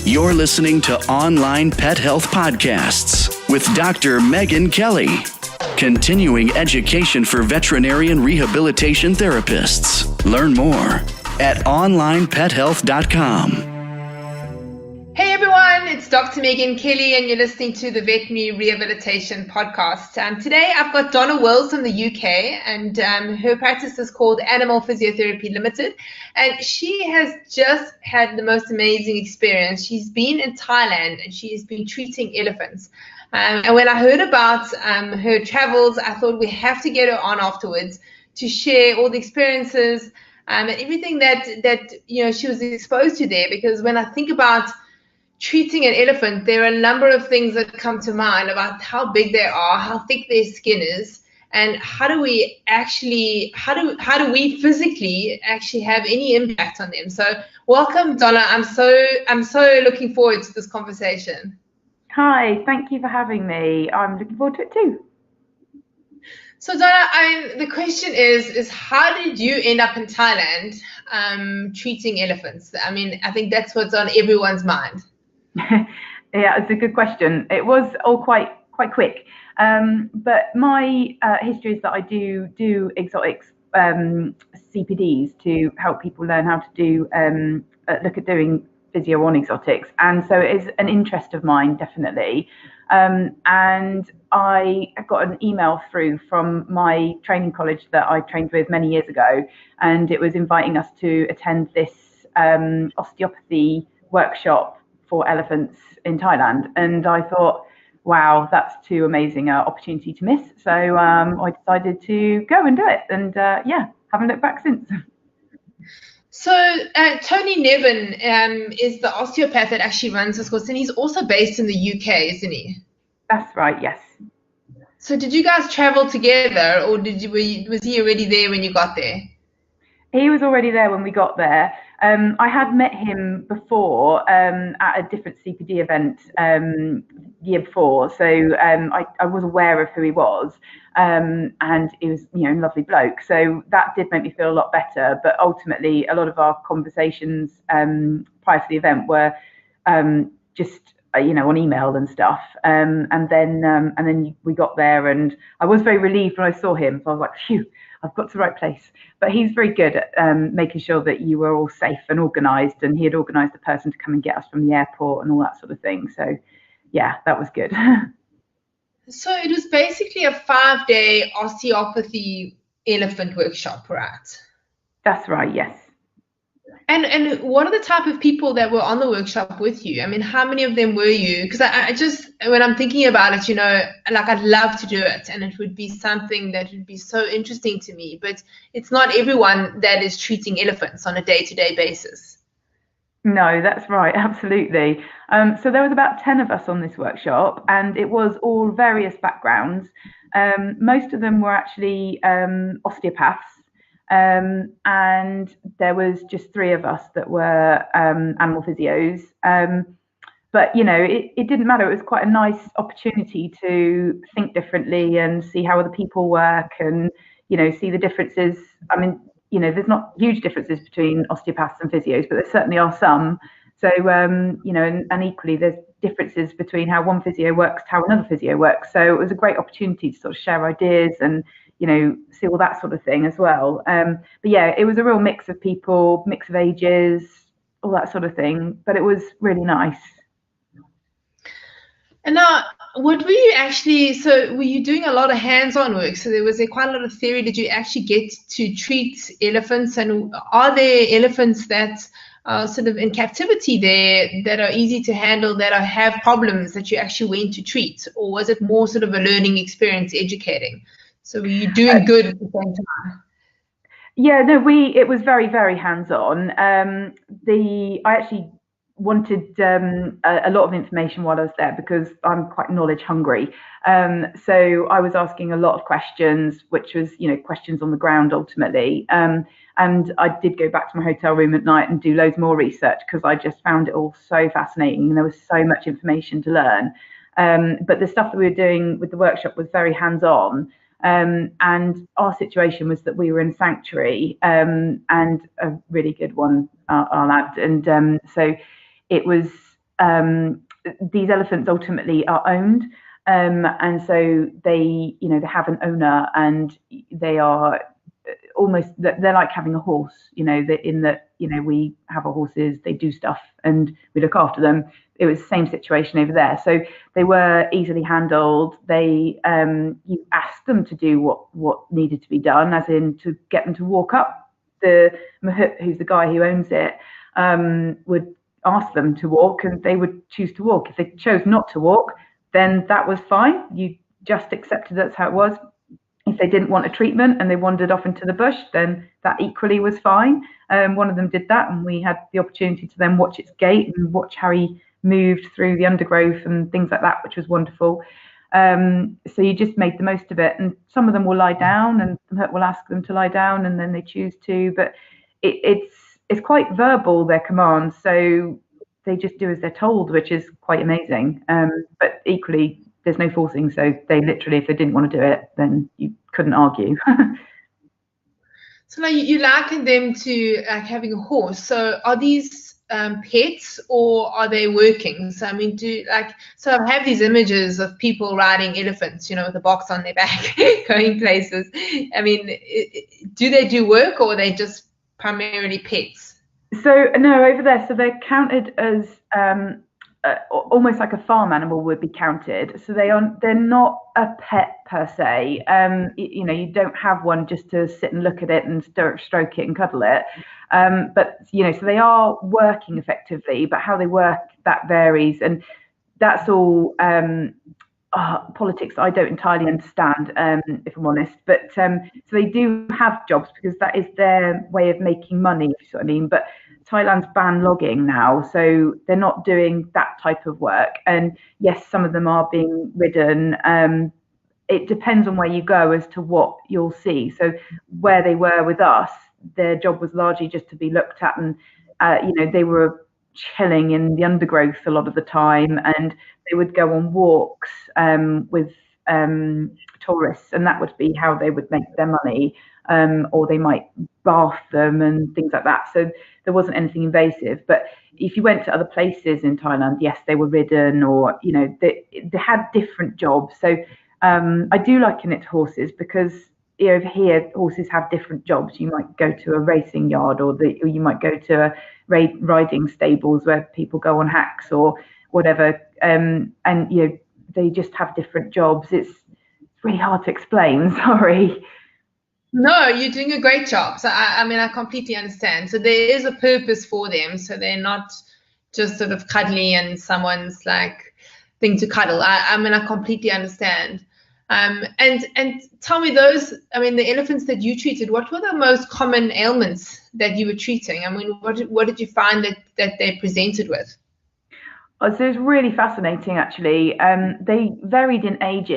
You're listening to Online Pet Health Podcasts with Dr. Megan Kelly. Continuing education for veterinarian rehabilitation therapists. Learn more at onlinepethealth.com. Hey everyone, it's Dr. Megan Kelly and you're listening to the Vet Rehabilitation Podcast. Today I've got Donna Wills from the UK and her practice is called Animal Physiotherapy Limited, and she has just had the most amazing experience. She's been in Thailand and she's been treating elephants. And when I heard about her travels, I thought we have to get her on afterwards to share all the experiences and everything that she was exposed to there. Because when I think about treating an elephant, there are a number of things that come to mind about how big they are, how thick their skin is, and how do we physically actually have any impact on them. So welcome, Donna. I'm so looking forward to this conversation. Hi, thank you for having me. I'm looking forward to it too. So Donna, the question is how did you end up in Thailand treating elephants? I mean, I think that's what's on everyone's mind. Yeah, it's a good question. It was all quite quick, but my history is that I do exotics CPDs to help people learn how to do look at doing physio on exotics, and so it is an interest of mine, definitely. And I got an email through from my training college that I trained with many years ago, and it was inviting us to attend this osteopathy workshop for elephants in Thailand, and I thought, wow, that's too amazing an opportunity to miss. So I decided to go and do it, and haven't looked back since. So Tony Nevin is the osteopath that actually runs this course, and he's also based in the UK, isn't he? That's right, yes. So did you guys travel together, or was he already there when you got there? He was already there when we got there. I had met him before at a different CPD event year before, so I was aware of who he was, and he was, a lovely bloke. So that did make me feel a lot better. But ultimately, a lot of our conversations prior to the event were just on email and stuff. And then we got there, and I was very relieved when I saw him. So I was like, phew, I've got to the right place. But he's very good at making sure that you were all safe and organised, and he had organised a person to come and get us from the airport and all that sort of thing. So yeah, that was good. So it was basically a 5-day osteopathy elephant workshop, right? That's right, yes. And what are the type of people that were on the workshop with you? I mean, how many of them were you? Because I just, when I'm thinking about it, I'd love to do it, and it would be something that would be so interesting to me, but it's not everyone that is treating elephants on a day-to-day basis. No, that's right, absolutely. So there was about 10 of us on this workshop, and it was all various backgrounds. Most of them were actually osteopaths. And there was just 3 of us that were animal physios. But, it didn't matter. It was quite a nice opportunity to think differently and see how other people work and, see the differences. I mean, there's not huge differences between osteopaths and physios, but there certainly are some. So, and equally, there's differences between how one physio works to how another physio works. So it was a great opportunity to sort of share ideas and, see all that sort of thing as well. But yeah, it was a real mix of people, mix of ages, all that sort of thing. But it was really nice. And now, what were you actually, so were you doing a lot of hands-on work? So there was quite a lot of theory. Did you actually get to treat elephants? And are there elephants that are sort of in captivity there that are easy to handle, that have problems that you actually went to treat? Or was it more sort of a learning experience, educating? So were you doing good at the same time? Yeah, no, it was very, very hands-on. I actually wanted a lot of information while I was there because I'm quite knowledge hungry. So I was asking a lot of questions, which was, questions on the ground ultimately. And I did go back to my hotel room at night and do loads more research because I just found it all so fascinating and there was so much information to learn. But the stuff that we were doing with the workshop was very hands-on. And our situation was that we were in sanctuary, and a really good one, I'll add. And so it was these elephants ultimately are owned. And so they have an owner, and they are almost, they're like having a horse, in that, we have our horses, they do stuff and we look after them. It was the same situation over there. So they were easily handled. They, you asked them to do what needed to be done, as in to get them to walk up. The Mahout, who's the guy who owns it, would ask them to walk, and they would choose to walk. If they chose not to walk, then that was fine. You just accepted that's how it was. If they didn't want a treatment and they wandered off into the bush, then that equally was fine. One of them did that, and we had the opportunity to then watch its gait and watch how he moved through the undergrowth and things like that, which was wonderful. So you just made the most of it. And some of them will lie down, and we'll ask them to lie down, and then they choose to. But it's quite verbal, their commands. So they just do as they're told, which is quite amazing. But equally, there's no forcing. So they literally, if they didn't want to do it, then you couldn't argue. So like you liken them to like having a horse. So are these pets, or are they working? So I mean, so I have these images of people riding elephants, with a box on their back, going places. I mean, do they do work, or are they just primarily pets? So no, over there, so they're counted as almost like a farm animal would be counted. So they're not a pet per se. You don't have one just to sit and look at it and stroke it and cuddle it. But so they are working effectively, but how they work, that varies, and that's all politics I don't entirely understand, if I'm honest. But so they do have jobs, because that is their way of making money, if you see what I mean. But Thailand's banned logging now, so they're not doing that type of work. And yes, some of them are being ridden. It depends on where you go as to what you'll see. So where they were with us, their job was largely just to be looked at, and they were chilling in the undergrowth a lot of the time, and they would go on walks with tourists, and that would be how they would make their money. Or they might bath them and things like that. So there wasn't anything invasive. But if you went to other places in Thailand, yes, they were ridden, or they had different jobs. So I do liken it to horses, because over here horses have different jobs. You might go to a racing yard, or you might go to a riding stables where people go on hacks or whatever, and they just have different jobs. It's really hard to explain. Sorry. No, you're doing a great job. So I completely understand. So there is a purpose for them. So they're not just sort of cuddly and someone's like thing to cuddle. I completely understand. And tell me the elephants that you treated, what were the most common ailments that you were treating? I mean, what did you find that they presented with? So it's really fascinating, actually. They varied in age.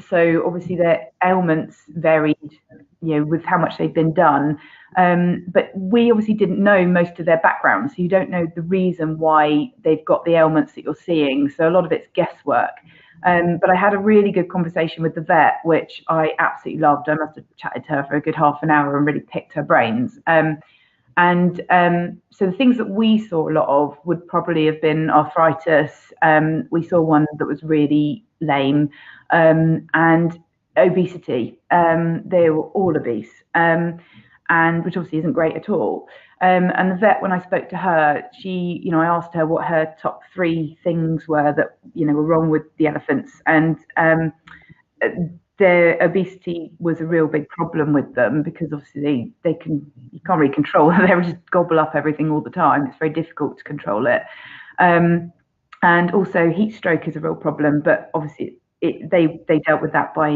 So obviously their ailments varied, with how much they've been done. But we obviously didn't know most of their background. So you don't know the reason why they've got the ailments that you're seeing. So a lot of it's guesswork. But I had a really good conversation with the vet, which I absolutely loved. I must have chatted to her for a good half an hour and really picked her brains. So the things that we saw a lot of would probably have been arthritis. We saw one that was really lame, and obesity. They were all obese, and which obviously isn't great at all. And the vet, when I spoke to her, I asked her what her top 3 things were that were wrong with the elephants, and their obesity was a real big problem with them, because obviously you can't really control it. They just gobble up everything all the time. It's very difficult to control it. And also heat stroke is a real problem, but obviously they dealt with that by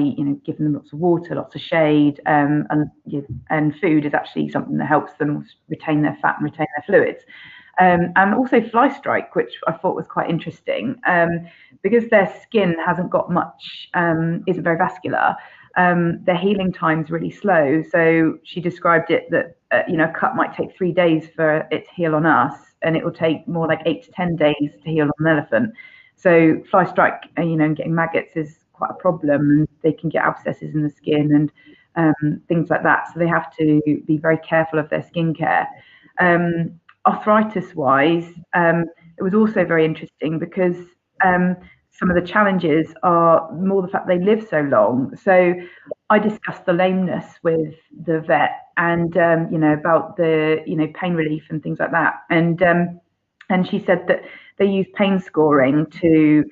giving them lots of water, lots of shade, and food is actually something that helps them retain their fat and retain their fluids. And also fly strike, which I thought was quite interesting, because their skin hasn't got much, isn't very vascular. Their healing time's really slow. So she described it that a cut might take 3 days for it to heal on us, and it will take more like 8 to 10 days to heal on an elephant. So fly strike, and getting maggots is quite a problem, and they can get abscesses in the skin and things like that. So they have to be very careful of their skincare. Arthritis wise, it was also very interesting because some of the challenges are more the fact they live so long. So I discussed the lameness with the vet and, about the, pain relief and things like that. And she said that they use pain scoring to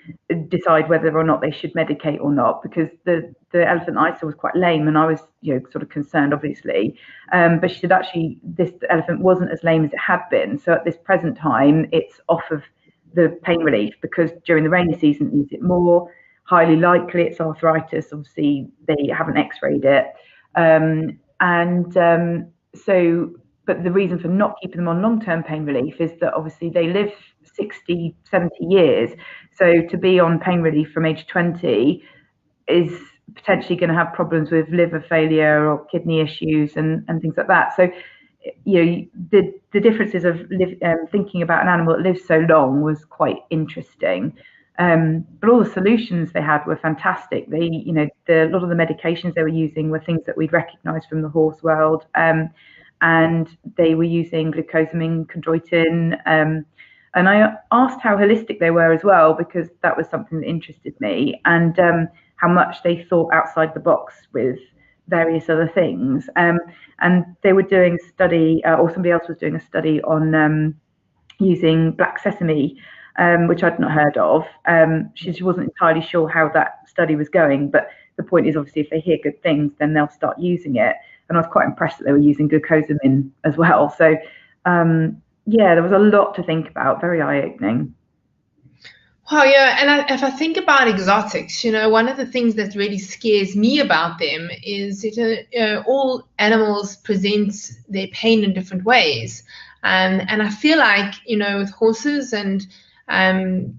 decide whether or not they should medicate or not, because the elephant I saw was quite lame, and I was, sort of concerned, obviously. But she said actually this elephant wasn't as lame as it had been. So at this present time, it's off of the pain relief because during the rainy season it needs it more. Highly likely it's arthritis. Obviously they haven't x-rayed it. But the reason for not keeping them on long-term pain relief is that obviously they live 60, 70 years. So to be on pain relief from age 20 is potentially going to have problems with liver failure or kidney issues and things like that. So, the differences of thinking about an animal that lives so long was quite interesting. But all the solutions they had were fantastic. They, a lot of the medications they were using were things that we'd recognise from the horse world. And they were using glucosamine, chondroitin. And I asked how holistic they were as well, because that was something that interested me, and how much they thought outside the box with various other things. And they were doing a study, or somebody else was doing a study on using black sesame, which I'd not heard of. She wasn't entirely sure how that study was going, but the point is obviously if they hear good things, then they'll start using it. And I was quite impressed that they were using glucosamine as well. So, there was a lot to think about, very eye-opening. Wow, yeah. And if I think about exotics, one of the things that really scares me about them is that all animals present their pain in different ways. And I feel like, with horses and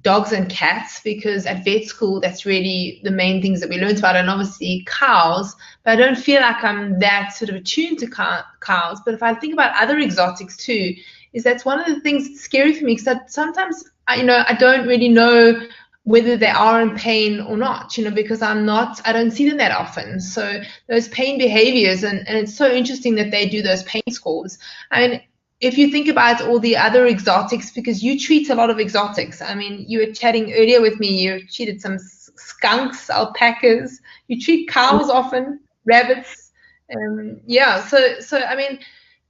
dogs and cats, because at vet school, that's really the main things that we learned about, and obviously cows, but I don't feel like I'm that sort of attuned to cows. But if I think about other exotics too, is that's one of the things that's scary for me, because sometimes I don't really know whether they are in pain or not, because I don't see them that often. So those pain behaviors, and it's so interesting that they do those pain scores. I mean, if you think about all the other exotics, because you treat a lot of exotics. I mean, you were chatting earlier with me, you treated some skunks, alpacas, you treat cows often, rabbits. So I mean,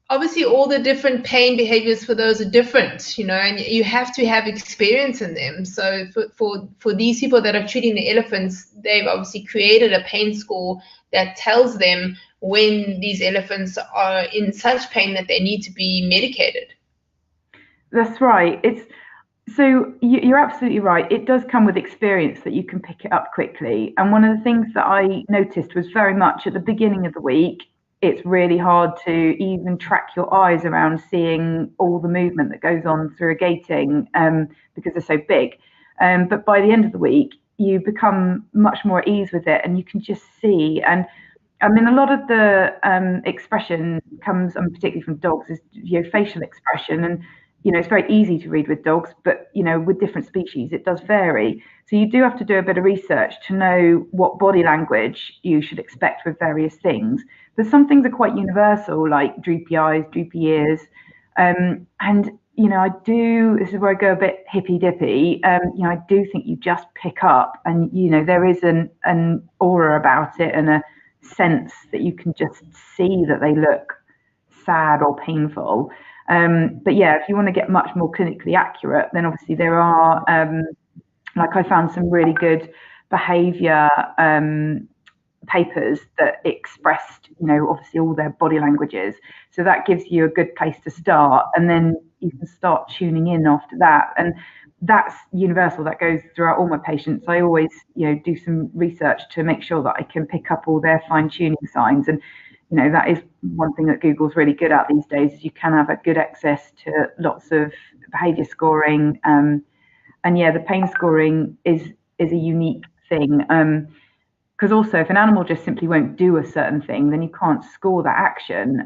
obviously all the different pain behaviors for those are different, and you have to have experience in them. So for these people that are treating the elephants, they've obviously created a pain score that tells them when these elephants are in such pain that they need to be medicated. That's right. So you're absolutely right. It does come with experience that you can pick it up quickly. And one of the things that I noticed was very much at the beginning of the week, it's really hard to even track your eyes around seeing all the movement that goes on through a gating because they're so big. But by the end of the week, you become much more at ease with it, and you can just see. And I mean, a lot of the expression comes, and particularly from dogs, is facial expression. And it's very easy to read with dogs, but with different species, it does vary. So you do have to do a bit of research to know what body language you should expect with various things. But some things are quite universal, like droopy eyes, droopy ears. And this is where I go a bit hippy dippy. I do think you just pick up, and there is an aura about it and a sense that you can just see that they look sad or painful. But yeah, if you want to get much more clinically accurate, then obviously there are, like I found some really good behaviour papers that expressed, obviously all their body languages. So that gives you a good place to start, and then you can start tuning in after that. And that's universal. That goes throughout all my patients. I always, do some research to make sure that I can pick up all their fine-tuning signs. And that is one thing that Google's really good at these days, is you can have a good access to lots of behaviour scoring. And yeah, the pain scoring is a unique thing. Because also if an animal just simply won't do a certain thing, then you can't score that action.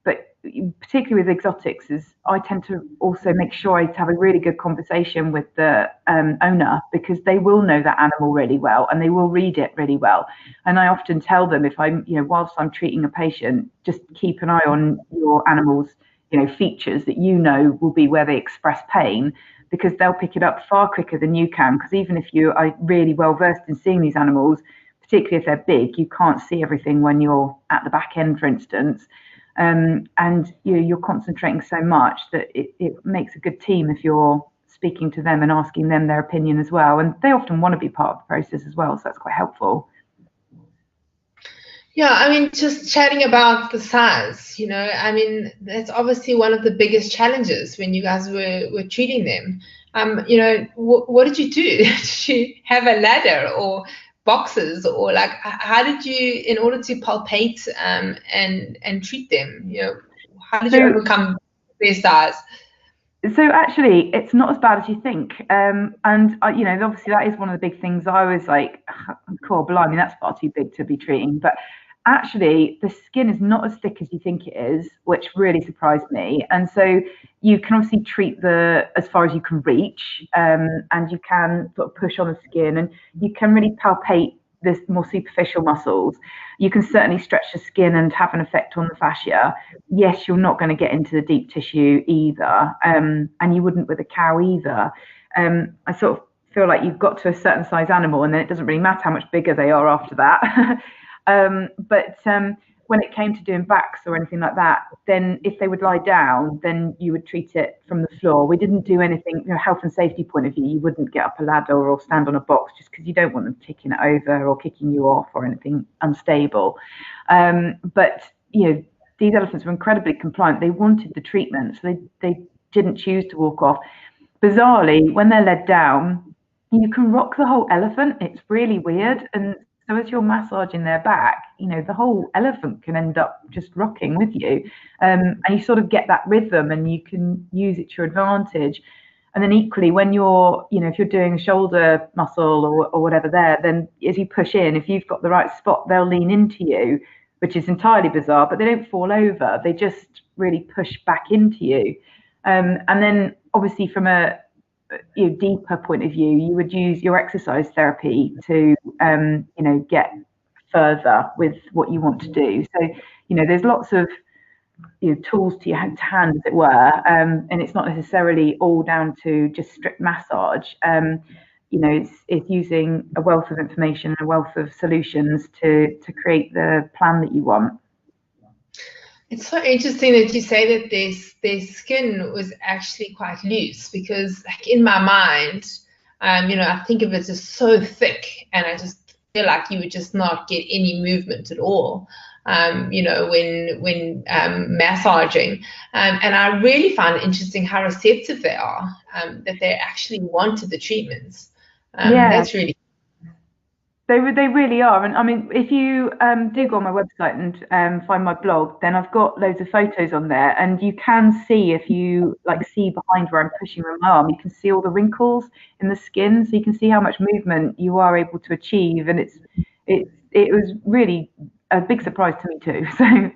But particularly with exotics, is I tend to also make sure I have a really good conversation with the owner, because they will know that animal really well and they will read it really well. And I often tell them, if I'm, whilst I'm treating a patient, just keep an eye on your animal's, features that will be where they express pain, because they'll pick it up far quicker than you can. Because even if you are really well versed in seeing these animals, particularly if they're big, you can't see everything when you're at the back end, for instance. And you're concentrating so much that it makes a good team if you're speaking to them and asking them their opinion as well. And they often want to be part of the process as well, so that's quite helpful. Yeah, I mean, just chatting about the size, I mean, that's obviously one of the biggest challenges when you guys were treating them. What did you do? Did you have a ladder or boxes, or like, how did you, in order to palpate and treat them, how did you overcome their size? So actually, it's not as bad as you think. And obviously that is one of the big things. I was like, cool, blimey, that's far too big to be treating. But actually, the skin is not as thick as you think it is, which really surprised me. And so you can obviously treat as far as you can reach, and you can sort of push on the skin, and you can really palpate this more superficial muscles. You can certainly stretch the skin and have an effect on the fascia. Yes, you're not going to get into the deep tissue either, and you wouldn't with a cow either. I sort of feel like you've got to a certain size animal, and then it doesn't really matter how much bigger they are after that. But when it came to doing backs or anything like that, then if they would lie down, then you would treat it from the floor. We didn't do anything, health and safety point of view, you wouldn't get up a ladder or stand on a box, just because you don't want them ticking it over or kicking you off or anything unstable. But these elephants were incredibly compliant. They wanted the treatment, so they didn't choose to walk off. Bizarrely, when they're led down, you can rock the whole elephant. It's really weird. And so as you're massaging their back, the whole elephant can end up just rocking with you. And you sort of get that rhythm, and you can use it to your advantage. And then equally, when you're, if you're doing a shoulder muscle or whatever there, then as you push in, if you've got the right spot, they'll lean into you, which is entirely bizarre, but they don't fall over. They just really push back into you. And then obviously from a deeper point of view, you would use your exercise therapy to get further with what you want to do. So there's lots of tools to your hand, as it were, and it's not necessarily all down to just strict massage. It's using a wealth of information, a wealth of solutions to create the plan that you want. It's so interesting that you say that their skin was actually quite loose, because like in my mind, I think of it as so thick, and I just feel like you would just not get any movement at all, when massaging. And I really find it interesting how receptive they are, that they actually wanted the treatments. That's really They really are. And I mean, if you do go on my website and find my blog, then I've got loads of photos on there, and you can see, if you see behind where I'm pushing my arm, you can see all the wrinkles in the skin, so you can see how much movement you are able to achieve. And it was really a big surprise to me too. So.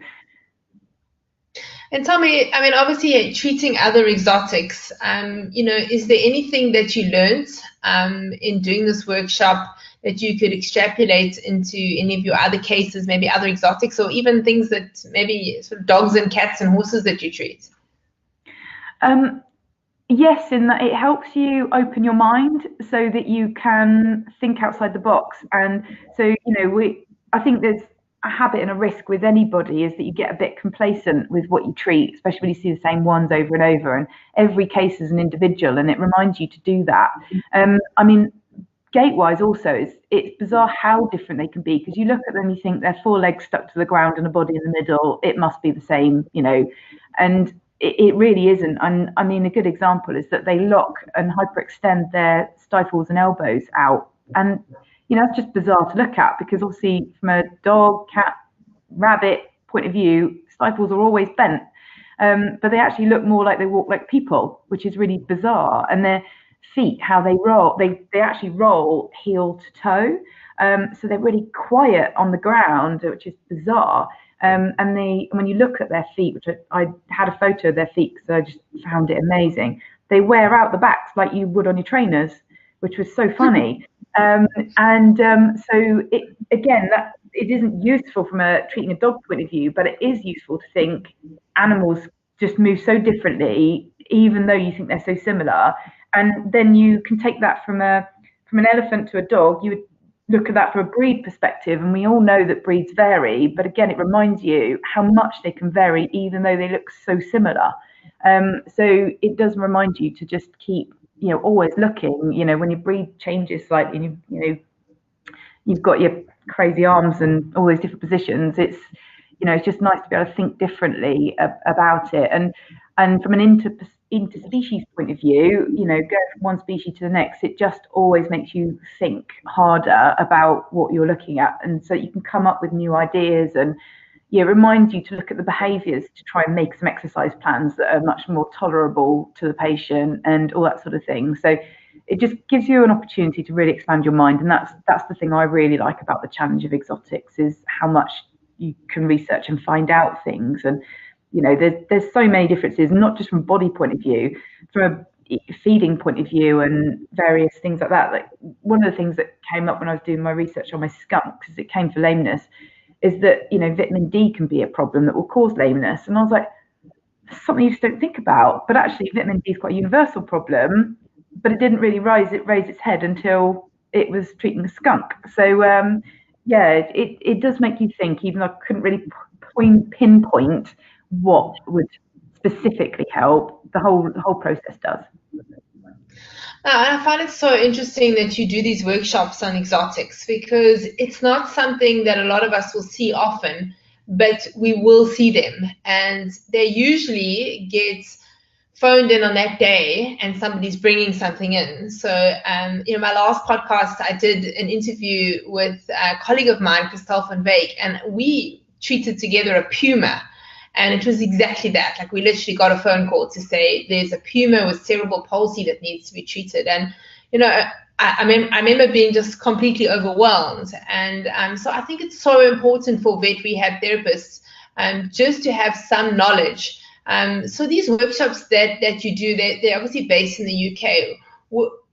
And tell me, I mean, obviously treating other exotics, is there anything that you learned in doing this workshop that you could extrapolate into any of your other cases, maybe other exotics, or even things that maybe sort of dogs and cats and horses that you treat? Yes, in that it helps you open your mind so that you can think outside the box. And so, I think there's a habit and a risk with anybody, is that you get a bit complacent with what you treat, especially when you see the same ones over and over, and every case is an individual, and it reminds you to do that. I mean, gait-wise also, it's bizarre how different they can be, because you look at them, you think they're 4 legs stuck to the ground and a body in the middle, it must be the same, and it really isn't. And I mean, a good example is that they lock and hyperextend their stifles and elbows out, and it's just bizarre to look at, because obviously from a dog, cat, rabbit point of view, stifles are always bent, but they actually look more like they walk like people, which is really bizarre. And their feet, how they roll, they actually roll heel to toe, so they're really quiet on the ground, which is bizarre. And when you look at their feet, which I had a photo of their feet because I just found it amazing, they wear out the backs like you would on your trainers, which was so funny. So it isn't useful from a treating a dog point of view, but it is useful to think animals just move so differently, even though you think they're so similar. And then you can take that from an elephant to a dog. You would look at that from a breed perspective, and we all know that breeds vary, but again, it reminds you how much they can vary even though they look so similar. So it does remind you to just keep, always looking, when your breed changes slightly, and you've got your crazy arms and all those different positions, it's just nice to be able to think differently about it. And from an interspecies point of view, going from one species to the next, it just always makes you think harder about what you're looking at, and so you can come up with new ideas, and reminds you to look at the behaviours to try and make some exercise plans that are much more tolerable to the patient and all that sort of thing. So it just gives you an opportunity to really expand your mind, and that's the thing I really like about the challenge of exotics, is how much you can research and find out things. And there's so many differences, not just from body point of view, from a feeding point of view and various things like that. Like, one of the things that came up when I was doing my research on my skunk, because it came for lameness, is that vitamin D can be a problem that will cause lameness. And I was like, that's something you just don't think about, but actually vitamin D is quite a universal problem, but it didn't really raise its head until it was treating a skunk. So it does make you think, even though I couldn't really pinpoint what would specifically help. The whole process does. I find it so interesting that you do these workshops on exotics, because it's not something that a lot of us will see often, but we will see them, and they usually get phoned in on that day and somebody's bringing something in. So, my last podcast, I did an interview with a colleague of mine, Christelle van Wyk, and we treated together a puma. And it was exactly that. Like, we literally got a phone call to say there's a puma with cerebral palsy that needs to be treated. And, I remember being just completely overwhelmed. And so I think it's so important for vet rehab therapists just to have some knowledge. So these workshops that you do, they're obviously based in the UK.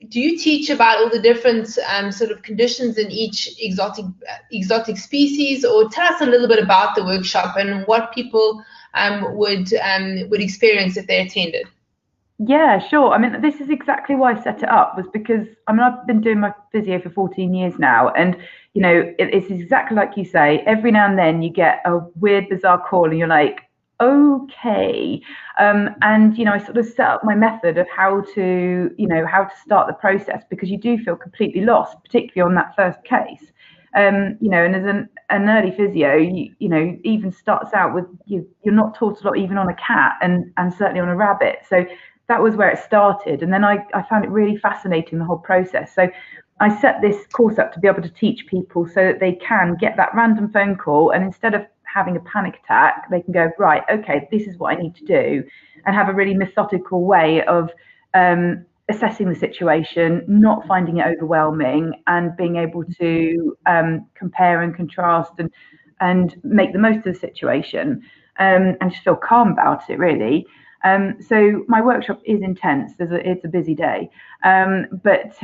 Do you teach about all the different sort of conditions in each exotic species, or tell us a little bit about the workshop and what people would experience if they attended? Yeah, sure. I mean, this is exactly why I set it up, was because I've been doing my physio for 14 years now, and it's exactly like you say. Every now and then you get a weird, bizarre call, and you're like, okay. And I sort of set up my method of how to start the process, because you do feel completely lost, particularly on that first case. And as an early physio, even starts out with you're not taught a lot, even on a cat, and certainly on a rabbit. So that was where it started. And then I found it really fascinating, the whole process. So I set this course up to be able to teach people so that they can get that random phone call, and instead of having a panic attack, they can go, right, okay, this is what I need to do, and have a really methodical way of assessing the situation, not finding it overwhelming, and being able to compare and contrast and make the most of the situation, and just feel calm about it, really. So my workshop is intense. It's a busy day, but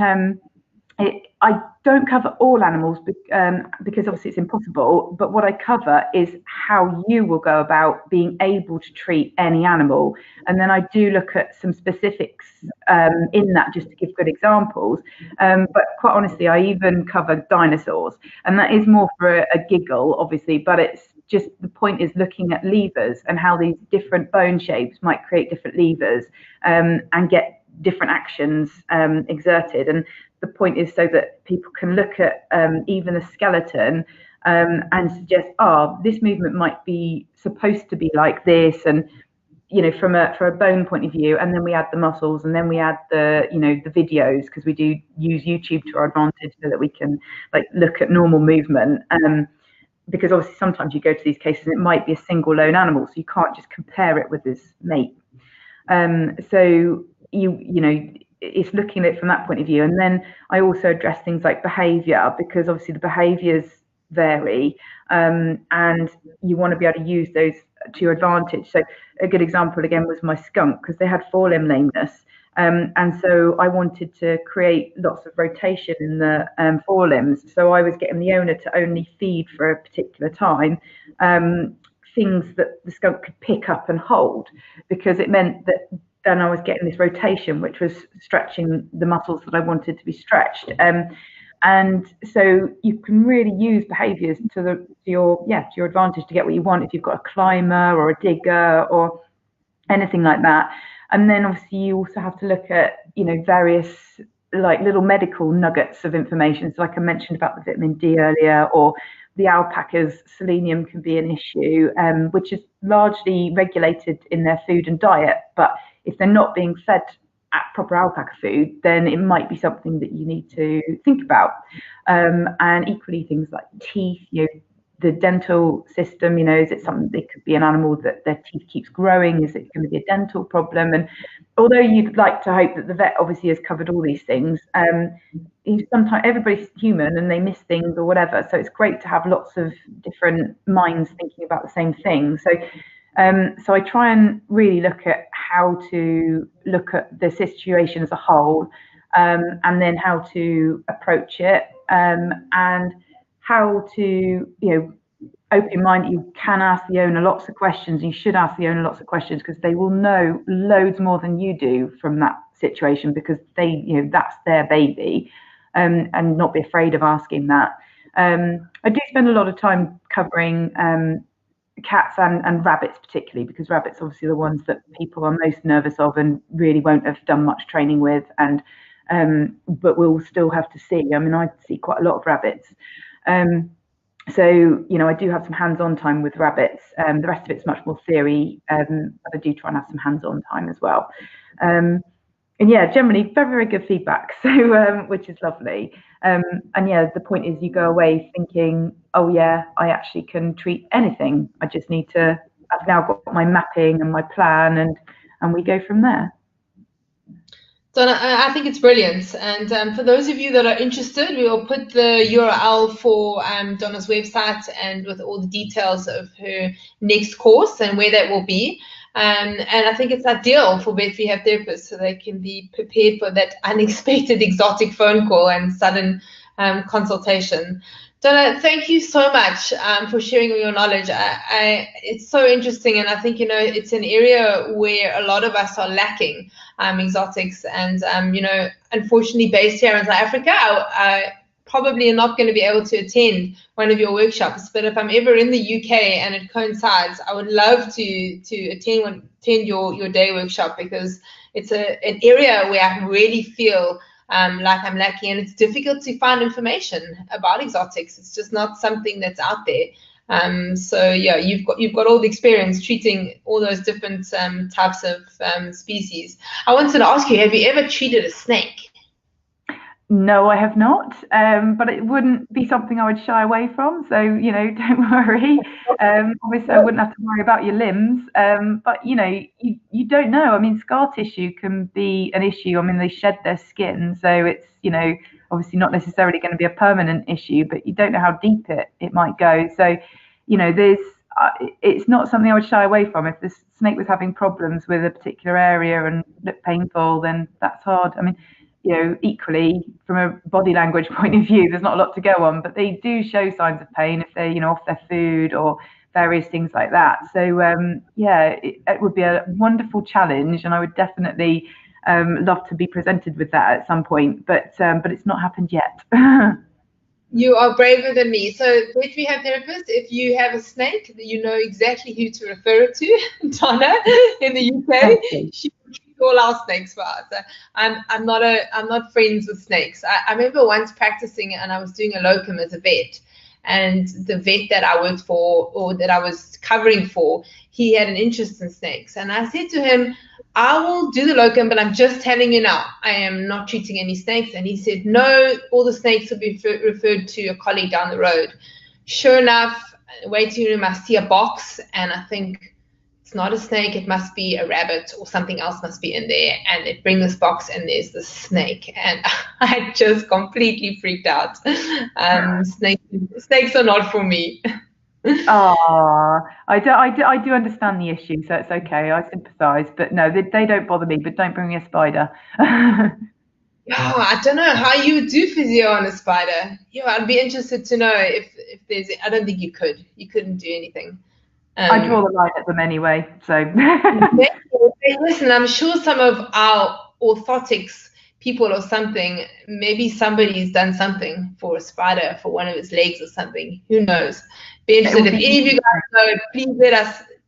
I don't cover all animals because obviously it's impossible, but what I cover is how you will go about being able to treat any animal. And then I do look at some specifics in that, just to give good examples. But quite honestly, I even cover dinosaurs, and that is more for a giggle, obviously, but it's just, the point is looking at levers and how these different bone shapes might create different levers and get different actions exerted. And the point is so that people can look at even a skeleton and suggest, this movement might be supposed to be like this, and from a bone point of view. And then we add the muscles, and then we add the the videos, because we do use YouTube to our advantage so that we can look at normal movement. Because obviously sometimes you go to these cases and it might be a single lone animal, so you can't just compare it with his mate. So it's looking at it from that point of view. And then I also address things like behavior, because obviously the behaviors vary, and you want to be able to use those to your advantage. So a good example again was my skunk, because they had forelimb lameness, and so I wanted to create lots of rotation in the forelimbs. So I was getting the owner to only feed for a particular time things that the skunk could pick up and hold, because it meant that then I was getting this rotation, which was stretching the muscles that I wanted to be stretched. And so you can really use behaviours to your advantage to get what you want if you've got a climber or a digger or anything like that. And then obviously you also have to look at, various like little medical nuggets of information. So like I mentioned about the vitamin D earlier, or the alpacas, selenium can be an issue, which is largely regulated in their food and diet. But if they're not being fed at proper alpaca food, then it might be something that you need to think about. And equally things like teeth, the dental system, is it something that could be an animal that their teeth keeps growing? Is it going to be a dental problem? And although you'd like to hope that the vet obviously has covered all these things, sometimes everybody's human and they miss things or whatever. So it's great to have lots of different minds thinking about the same thing. So I try and really look at how to look at the situation as a whole, and then how to approach it, and how to, open mind. You can ask the owner lots of questions. You should ask the owner lots of questions because they will know loads more than you do from that situation, because they, that's their baby, and not be afraid of asking that. I do spend a lot of time covering cats and rabbits, particularly because rabbits obviously are the ones that people are most nervous of and really won't have done much training with, and but we'll still have to see. I mean, I see quite a lot of rabbits. So, I do have some hands-on time with rabbits. The rest of it's much more theory, but I do try and have some hands-on time as well. And yeah, generally very, very good feedback, so which is lovely. And yeah, the point is you go away thinking, oh yeah, I actually can treat anything. I just need to, I've now got my mapping and my plan, and we go from there. Donna, I think it's brilliant. And for those of you that are interested, we will put the URL for Donna's website and with all the details of her next course and where that will be. And I think it's ideal for vet rehab therapists so they can be prepared for that unexpected exotic phone call and sudden consultation. Donna, thank you so much for sharing all your knowledge. It's so interesting, and I think, it's an area where a lot of us are lacking exotics. And, unfortunately, based here in South Africa, I probably am not going to be able to attend one of your workshops. But if I'm ever in the UK and it coincides, I would love to attend your day workshop, because it's an area where I really feel like I'm lacking, and it's difficult to find information about exotics. It's just not something that's out there. So yeah, you've got all the experience treating all those different types of species. I wanted to ask you, have you ever treated a snake? No, I have not, but it wouldn't be something I would shy away from. So, don't worry. Obviously, I wouldn't have to worry about your limbs. But, you don't know. I mean, scar tissue can be an issue. I mean, they shed their skin. So it's, obviously not necessarily going to be a permanent issue, but you don't know how deep it might go. So, it's not something I would shy away from. If the snake was having problems with a particular area and looked painful, then that's hard. I mean, equally from a body language point of view, there's not a lot to go on, but they do show signs of pain if they're, off their food or various things like that. So, it would be a wonderful challenge, and I would definitely love to be presented with that at some point, but it's not happened yet. You are braver than me. So, vet rehab therapist, if you have a snake, you know exactly who to refer it to. Donna in the UK, she all our snakes for us. I'm not friends with snakes. I remember once practicing and I was doing a locum as a vet, and the vet that I worked for, or that I was covering for, he had an interest in snakes, and I said to him, I will do the locum, but I'm just telling you now, I am not treating any snakes. And he said, no, all the snakes will be referred to a colleague down the road. Sure enough, waiting room, I see a box, and I think, it's not a snake, it must be a rabbit or something else must be in there. And it brings this box and there's the snake. And I just completely freaked out. Snakes are not for me. Oh, I do understand the issue, so it's okay. I sympathise, but no, they don't bother me. But don't bring me a spider. Oh, I don't know how you would do physio on a spider. I'd be interested to know if there's. I don't think you could. You couldn't do anything. I draw the line at them anyway. So listen, I'm sure some of our orthotics people or something, maybe somebody's done something for a spider for one of its legs or something. Who knows? Be interested. If any of you guys know,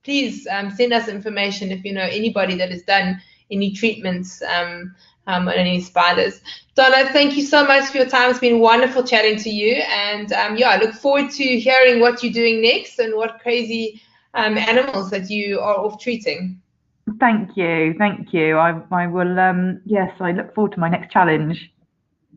please send us information if you know anybody that has done any treatments on any spiders. Donna, thank you so much for your time. It's been wonderful chatting to you, and I look forward to hearing what you're doing next and what crazy animals that you are off treating. Thank you. I will. Yes, I look forward to my next challenge.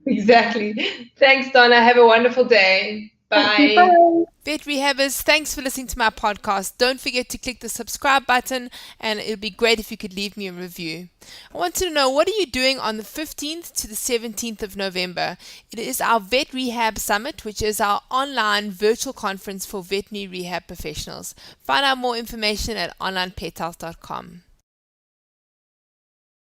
Exactly. Thanks, Donna. Have a wonderful day. Bye. Bye. Vet Rehabbers, thanks for listening to my podcast. Don't forget to click the subscribe button, and it would be great if you could leave me a review. I want to know, what are you doing on the 15th to the 17th of November? It is our Vet Rehab Summit, which is our online virtual conference for veterinary rehab professionals. Find out more information at onlinepethealth.com.